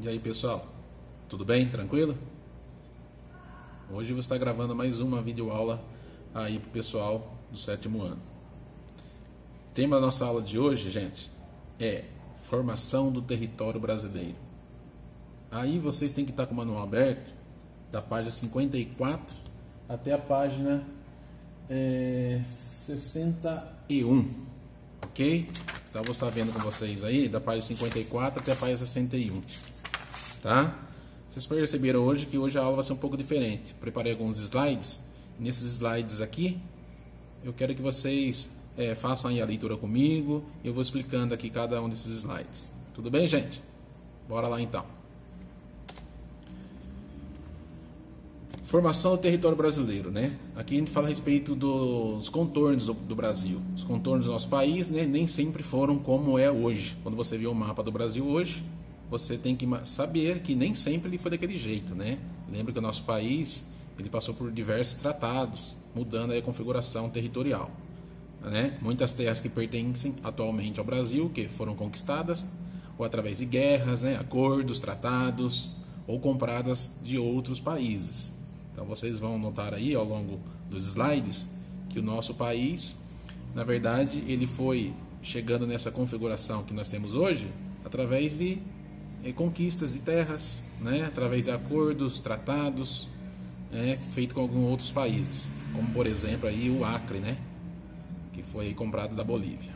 E aí, pessoal, tudo bem? Tranquilo? Hoje eu vou estar gravando mais uma videoaula aí pro pessoal do 7º ano. O tema da nossa aula de hoje, gente, é formação do território brasileiro. Aí vocês têm que estar com o manual aberto da página 54 até a página 61, ok? Então eu vou estar vendo com vocês aí da página 54 até a página 61. Tá? Vocês perceberam hoje que hoje a aula vai ser um pouco diferente. Preparei alguns slides. Nesses slides aqui, eu quero que vocês façam aí a leitura comigo. Eu vou explicando aqui cada um desses slides. Tudo bem, gente? Bora lá então. Formação do território brasileiro, né? Aqui a gente fala a respeito dos contornos do Brasil. Os contornos do nosso país, né, nem sempre foram como é hoje. Quando você vê o mapa do Brasil hoje, você tem que saber que nem sempre ele foi daquele jeito, né? Lembra que o nosso país ele passou por diversos tratados, mudando aí a configuração territorial, né? Muitas terras que pertencem atualmente ao Brasil, que foram conquistadas ou através de guerras, né? Acordos, tratados ou compradas de outros países. Então vocês vão notar aí ao longo dos slides que o nosso país, na verdade, ele foi chegando nessa configuração que nós temos hoje através de conquistas de terras, né, através de acordos, tratados, feito com alguns outros países, como por exemplo aí o Acre, né, que foi comprado da Bolívia.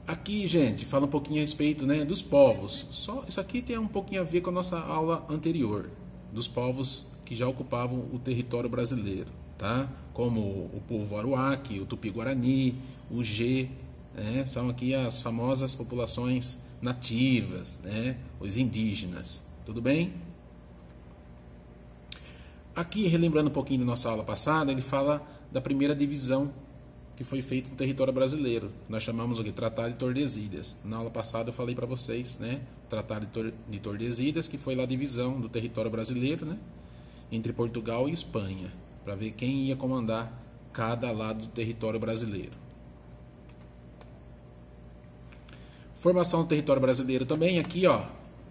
Aqui, gente, fala um pouquinho a respeito, né, dos povos. Só isso aqui tem um pouquinho a ver com a nossa aula anterior, dos povos que já ocupavam o território brasileiro, tá? Como o povo Aruaque, o Tupi-Guarani, o G, né, são aqui as famosas populações nativas, né? Os indígenas, tudo bem? Aqui, relembrando um pouquinho da nossa aula passada, ele fala da primeira divisão que foi feita no território brasileiro. Nós chamamos de Tratado de Tordesilhas. Na aula passada eu falei para vocês, né? Tratado de Tordesilhas, que foi lá a divisão do território brasileiro, né? Entre Portugal e Espanha, para ver quem ia comandar cada lado do território brasileiro. Formação do território brasileiro também, aqui ó,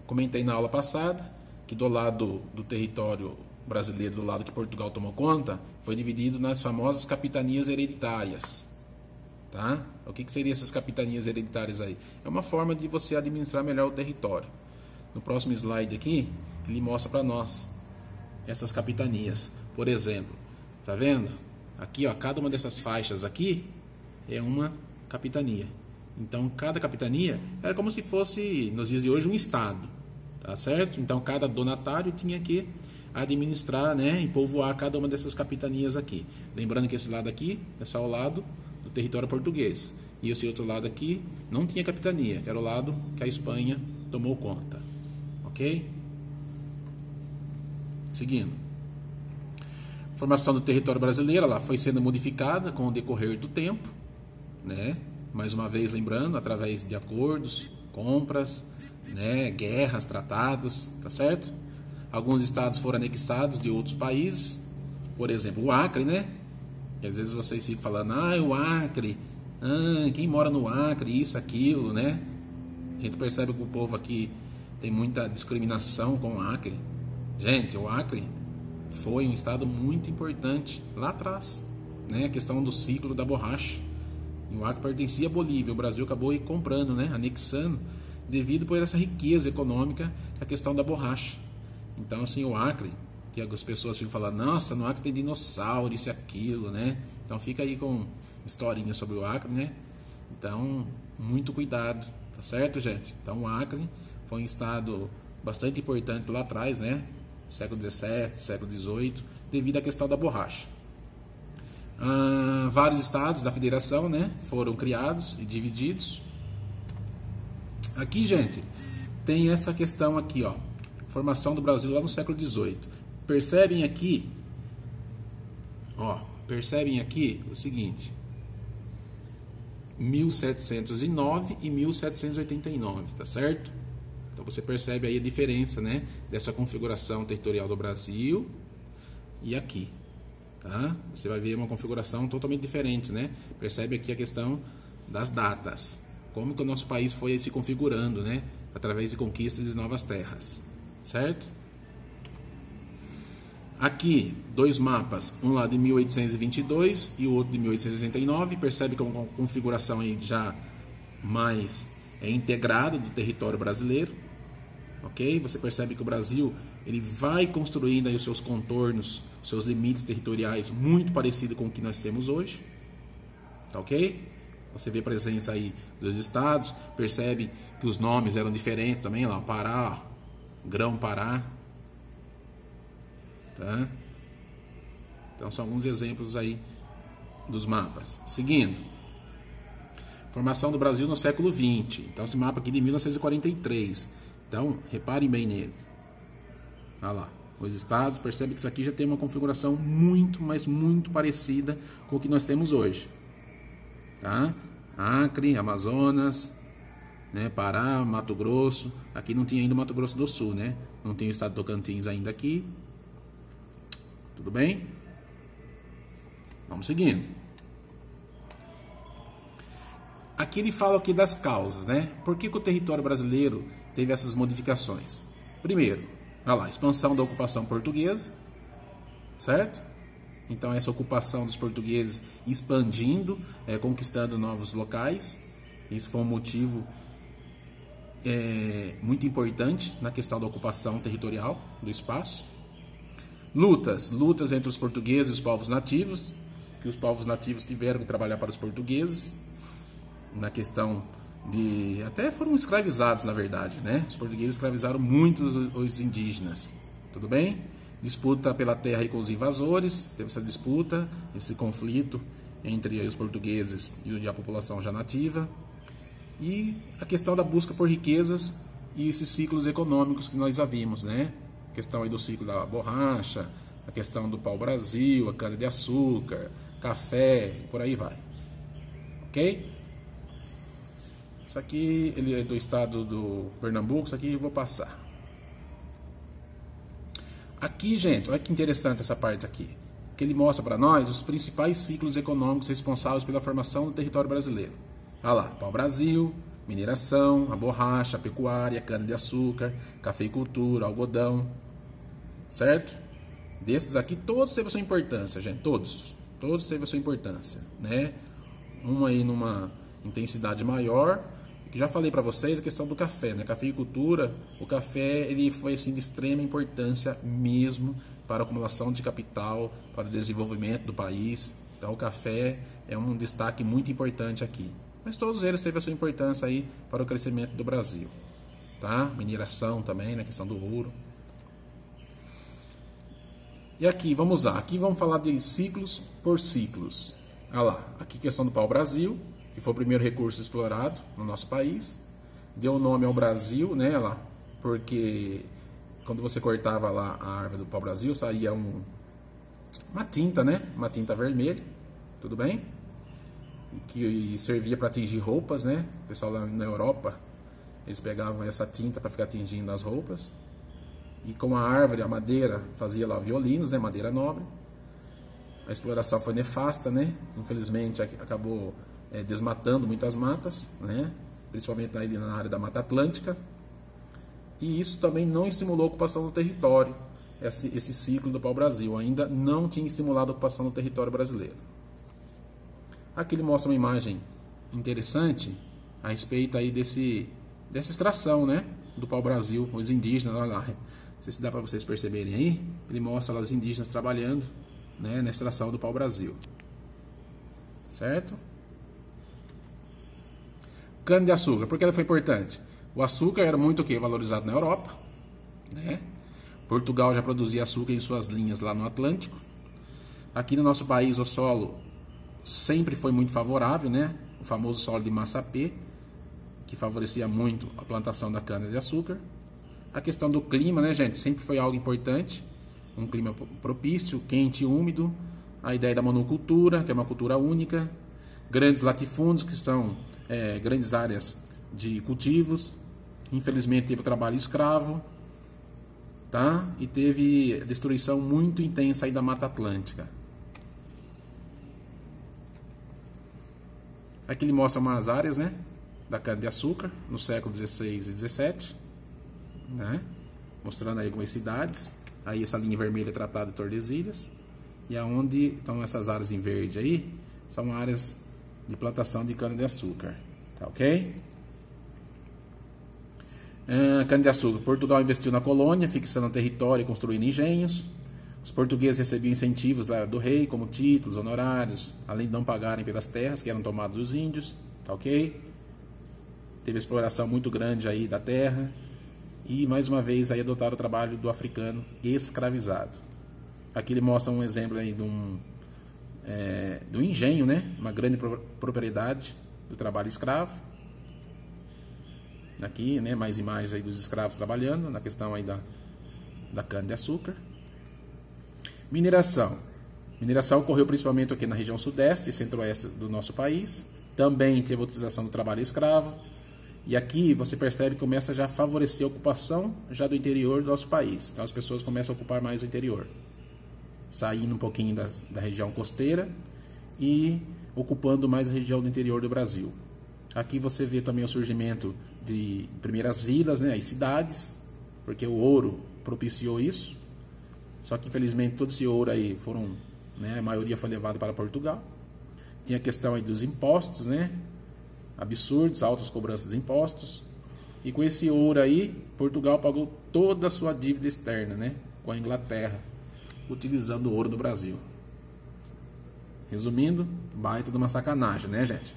comentei na aula passada, que do lado do território brasileiro, do lado que Portugal tomou conta, foi dividido nas famosas capitanias hereditárias. Tá? O que seriam essas capitanias hereditárias aí? É uma forma de você administrar melhor o território. No próximo slide aqui, ele mostra para nós essas capitanias. Por exemplo, tá vendo? Aqui ó, cada uma dessas faixas aqui é uma capitania. Então, cada capitania era como se fosse, nos dias de hoje, um estado, tá certo? Então, cada donatário tinha que administrar, né, e povoar cada uma dessas capitanias aqui. Lembrando que esse lado aqui é só o lado do território português. E esse outro lado aqui não tinha capitania, era o lado que a Espanha tomou conta. Ok? Seguindo. A formação do território brasileiro, ela foi sendo modificada com o decorrer do tempo, né? Mais uma vez lembrando, através de acordos, compras, né, guerras, tratados, tá certo? Alguns estados foram anexados de outros países, por exemplo, o Acre, né? Que às vezes vocês ficam falando, o Acre, quem mora no Acre, isso, aquilo, né? A gente percebe que o povo aqui tem muita discriminação com o Acre. Gente, o Acre foi um estado muito importante lá atrás, né? A questão do ciclo da borracha. O Acre pertencia à Bolívia, o Brasil acabou aí comprando, né, anexando, devido por essa riqueza econômica, a questão da borracha. Então, assim, o Acre, que as pessoas ficam falando, nossa, no Acre tem dinossauro, isso e aquilo, né? Então, fica aí com historinha sobre o Acre, né? Então, muito cuidado, tá certo, gente? Então, o Acre foi um estado bastante importante lá atrás, né? Século XVII, século XVIII, devido à questão da borracha. Vários estados da federação, né, foram criados e divididos. Aqui, gente, tem essa questão aqui, ó, formação do Brasil lá no século XVIII. Percebem aqui, ó, percebem aqui o seguinte: 1709 e 1789, tá certo? Então você percebe aí a diferença, né, dessa configuração territorial do Brasil e aqui. Tá? Você vai ver uma configuração totalmente diferente, né? Percebe aqui a questão das datas. como que o nosso país foi se configurando, né? Através de conquistas de novas terras, certo? Aqui, dois mapas, um lá de 1822 e o outro de 1889. Percebe que é uma configuração aí já mais integrada do território brasileiro, ok? Você percebe que o Brasil ele vai construindo aí os seus contornos, os seus limites territoriais muito parecido com o que nós temos hoje, tá ok? Você vê a presença aí dos estados, percebe que os nomes eram diferentes também, lá, Pará, Grão-Pará, tá? Então são alguns exemplos aí dos mapas. Seguindo, formação do Brasil no século XX. Então esse mapa aqui de 1943. Então reparem bem nele. Olha lá, os estados, percebe que isso aqui já tem uma configuração muito, mas muito parecida com o que nós temos hoje, tá? Acre, Amazonas, né? Pará, Mato Grosso. Aqui não tinha ainda Mato Grosso do Sul, né? Não tem o estado de Tocantins ainda aqui. Tudo bem? Vamos seguindo. Aqui ele fala aqui das causas, né? Por que o território brasileiro teve essas modificações? Primeiro, olha lá, expansão da ocupação portuguesa, certo? Então essa ocupação dos portugueses expandindo, conquistando novos locais. Isso foi um motivo muito importante na questão da ocupação territorial do espaço. Lutas entre os portugueses e os povos nativos, que os povos nativos tiveram que trabalhar para os portugueses, na questão de... até foram escravizados, na verdade, né? Os portugueses escravizaram muito os indígenas, tudo bem? Disputa pela terra aí com os invasores, teve essa disputa, esse conflito entre os portugueses e a população já nativa. E a questão da busca por riquezas e esses ciclos econômicos que nós já vimos, né? A questão aí do ciclo da borracha, a questão do pau-brasil, a cana-de-açúcar, café, e por aí vai. Ok? Isso aqui, ele é do estado do Pernambuco, isso aqui eu vou passar. Aqui, gente, olha que interessante essa parte aqui, que ele mostra para nós os principais ciclos econômicos responsáveis pela formação do território brasileiro. Olha lá, pau-brasil, mineração, a borracha, a pecuária, cana-de-açúcar, cafeicultura, algodão, certo? Desses aqui, todos teve a sua importância, gente, todos teve a sua importância, né? Um aí numa intensidade maior, que já falei para vocês a questão do café, né? Cafeicultura, o café ele foi assim de extrema importância mesmo para a acumulação de capital, para o desenvolvimento do país. Então o café é um destaque muito importante aqui. Mas todos eles teve a sua importância aí para o crescimento do Brasil, tá? Mineração também, na questão do ouro. E aqui, vamos lá, aqui vamos falar de ciclos por ciclos. Olha lá, aqui questão do pau-brasil, que foi o primeiro recurso explorado no nosso país. Deu o nome ao Brasil, né, lá, porque quando você cortava lá a árvore do pau-brasil, saía uma tinta, né, uma tinta vermelha, tudo bem? Que servia para tingir roupas, né? O pessoal lá na Europa, eles pegavam essa tinta para ficar tingindo as roupas. E com a árvore, a madeira, fazia lá violinos, né? Madeira nobre. A exploração foi nefasta, né? Infelizmente acabou desmatando muitas matas, né? Principalmente na área da Mata Atlântica. E isso também não estimulou a ocupação do território. Esse ciclo do pau-brasil ainda não tinha estimulado a ocupação do território brasileiro. Aqui ele mostra uma imagem interessante a respeito aí dessa extração, né, do pau-brasil, os indígenas, olha lá, não sei se dá para vocês perceberem aí, ele mostra lá os indígenas trabalhando, né, na extração do pau-brasil, certo? Cana-de-açúcar, por que ela foi importante? O açúcar era muito valorizado na Europa, né? Portugal já produzia açúcar em suas linhas lá no Atlântico. Aqui no nosso país o solo sempre foi muito favorável, né? O famoso solo de Massapê, que favorecia muito a plantação da cana-de-açúcar. A questão do clima, né, gente? Sempre foi algo importante. Um clima propício, quente e úmido. A ideia da monocultura, que é uma cultura única. Grandes latifúndios, que são grandes áreas de cultivos. Infelizmente teve o trabalho escravo, tá? E teve destruição muito intensa aí da Mata Atlântica. Aqui ele mostra umas áreas, né, da cana-de-açúcar no século XVI e XVII, né? Mostrando aí algumas cidades. Aí essa linha vermelha é tratada de Tordesilhas. E aonde estão essas áreas em verde aí, são áreas de plantação de cana-de-açúcar. Tá ok? Cana-de-açúcar. Portugal investiu na colônia, fixando o território e construindo engenhos. Os portugueses recebiam incentivos lá do rei, como títulos, honorários, além de não pagarem pelas terras que eram tomadas dos índios. Tá ok? Teve exploração muito grande aí da terra. E mais uma vez aí adotaram o trabalho do africano escravizado. Aqui ele mostra um exemplo aí do engenho, né? Uma grande propriedade do trabalho escravo. Aqui, né? Mais imagens aí dos escravos trabalhando na questão aí da cana-de-açúcar. Mineração. Mineração ocorreu principalmente aqui na região sudeste e centro-oeste do nosso país. Também teve a utilização do trabalho escravo. E aqui você percebe que começa já a favorecer a ocupação já do interior do nosso país. Então as pessoas começam a ocupar mais o interior, saindo um pouquinho da região costeira e ocupando mais a região do interior do Brasil. Aqui você vê também o surgimento de primeiras vilas, né, as cidades, porque o ouro propiciou isso. Só que infelizmente todo esse ouro aí a maioria foi levado para Portugal. Tinha a questão aí dos impostos, né? Absurdos, altas cobranças de impostos. E com esse ouro aí, Portugal pagou toda a sua dívida externa, né? Com a Inglaterra, utilizando o ouro do Brasil. Resumindo, baita de uma sacanagem, né, gente?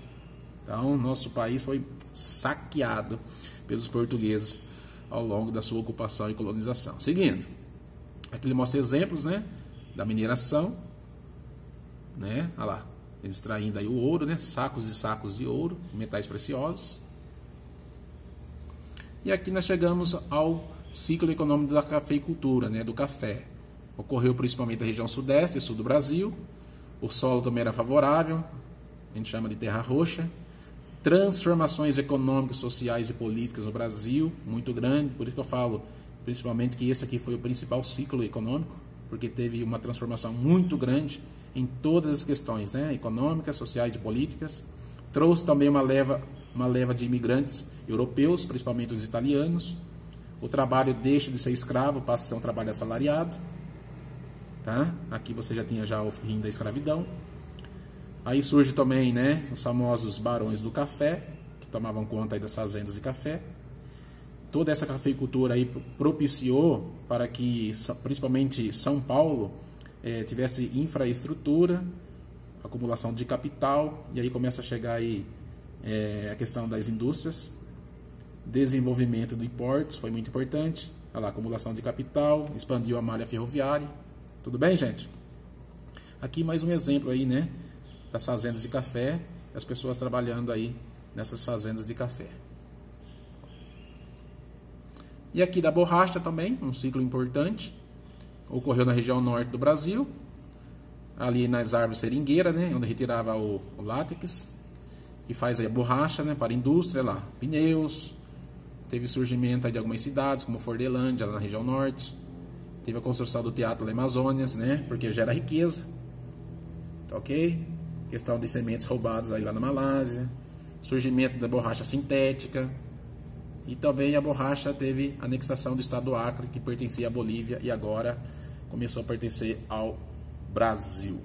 Então, nosso país foi saqueado pelos portugueses ao longo da sua ocupação e colonização. Seguindo, aqui ele mostra exemplos, né, da mineração, né? Olha lá, eles extraindo aí o ouro, né? Sacos e sacos de ouro, metais preciosos. E aqui nós chegamos ao ciclo econômico da cafeicultura, né? Do café. Ocorreu principalmente na região sudeste e sul do Brasil. O solo também era favorável, a gente chama de terra roxa. Transformações econômicas, sociais e políticas no Brasil, muito grande. Por isso que eu falo, principalmente, que esse aqui foi o principal ciclo econômico, porque teve uma transformação muito grande em todas as questões, né? Econômicas, sociais e políticas. Trouxe também uma leva de imigrantes europeus, principalmente os italianos. O trabalho deixa de ser escravo, passa a ser um trabalho assalariado. Tá? Aqui você já tinha o fim da escravidão. Aí surge também, né, os famosos barões do café, que tomavam conta aí das fazendas de café. Toda essa cafeicultura aí propiciou para que, principalmente São Paulo, tivesse infraestrutura, acumulação de capital, e aí começa a chegar aí a questão das indústrias, desenvolvimento de portos, foi muito importante. Olha lá, acumulação de capital, expandiu a malha ferroviária. Tudo bem, gente? Aqui mais um exemplo aí, né, das fazendas de café, as pessoas trabalhando aí nessas fazendas de café. E aqui da borracha também, um ciclo importante, ocorreu na região norte do Brasil, ali nas árvores seringueiras, né, onde retirava o látex, que faz aí a borracha, né, para a indústria lá, pneus. Teve surgimento aí de algumas cidades, como Fordelândia, lá na região norte. Teve a construção do Teatro da Amazônias, né, porque gera riqueza. Tá ok? Questão de sementes roubadas aí lá na Malásia. Surgimento da borracha sintética. E também a borracha teve anexação do estado do Acre, que pertencia à Bolívia e agora começou a pertencer ao Brasil.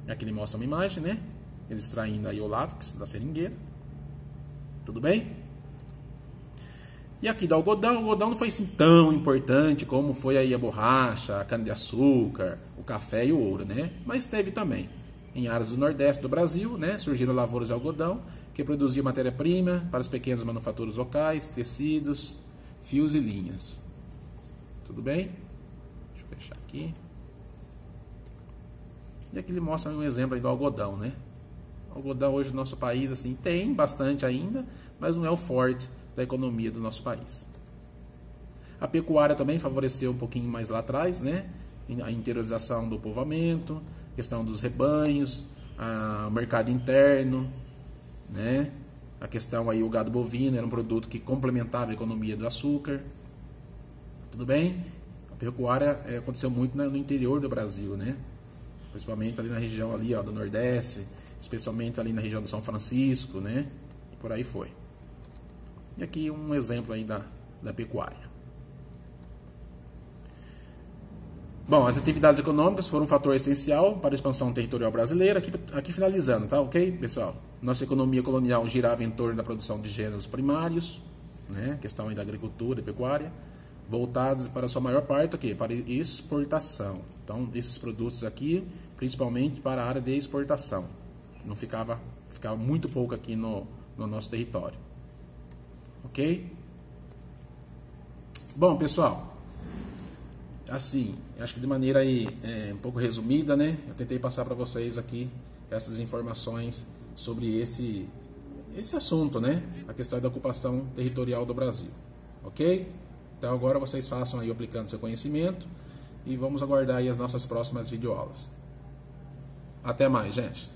Aqui ele mostra uma imagem, né? Eles extraindo aí o látex da seringueira. Tudo bem? E aqui do algodão, o algodão não foi assim tão importante como foi aí a borracha, a cana-de-açúcar, o café e o ouro, né? Mas teve também. Em áreas do nordeste do Brasil, né, surgiram lavouras de algodão que produziam matéria-prima para as pequenas manufaturas locais, tecidos, fios e linhas. Tudo bem? Deixa eu fechar aqui. E aqui ele mostra um exemplo aí do algodão, né? O algodão hoje no nosso país assim tem bastante ainda, mas não é o forte da economia do nosso país. A pecuária também favoreceu um pouquinho mais lá atrás, né? A interiorização do povoamento, questão dos rebanhos, o mercado interno, né? A questão aí, o gado bovino era um produto que complementava a economia do açúcar. Tudo bem? A pecuária aconteceu muito no interior do Brasil, né? Principalmente ali na região ali, ó, do Nordeste, especialmente ali na região do São Francisco, né? por aí foi. E aqui um exemplo aí da pecuária. Bom, as atividades econômicas foram um fator essencial para a expansão territorial brasileira. Aqui finalizando, tá ok, pessoal? Nossa economia colonial girava em torno da produção de gêneros primários, né? Questão aí da agricultura e pecuária, voltados para a sua maior parte aqui, para exportação. Então, esses produtos aqui, principalmente para a área de exportação. Não ficava muito pouco aqui no nosso território. Ok? Bom, pessoal, assim, acho que de maneira aí um pouco resumida, né? Eu tentei passar para vocês aqui essas informações sobre esse assunto, né? A questão da ocupação territorial do Brasil. Ok? Então agora vocês façam aí aplicando seu conhecimento e vamos aguardar aí as nossas próximas videoaulas. Até mais, gente!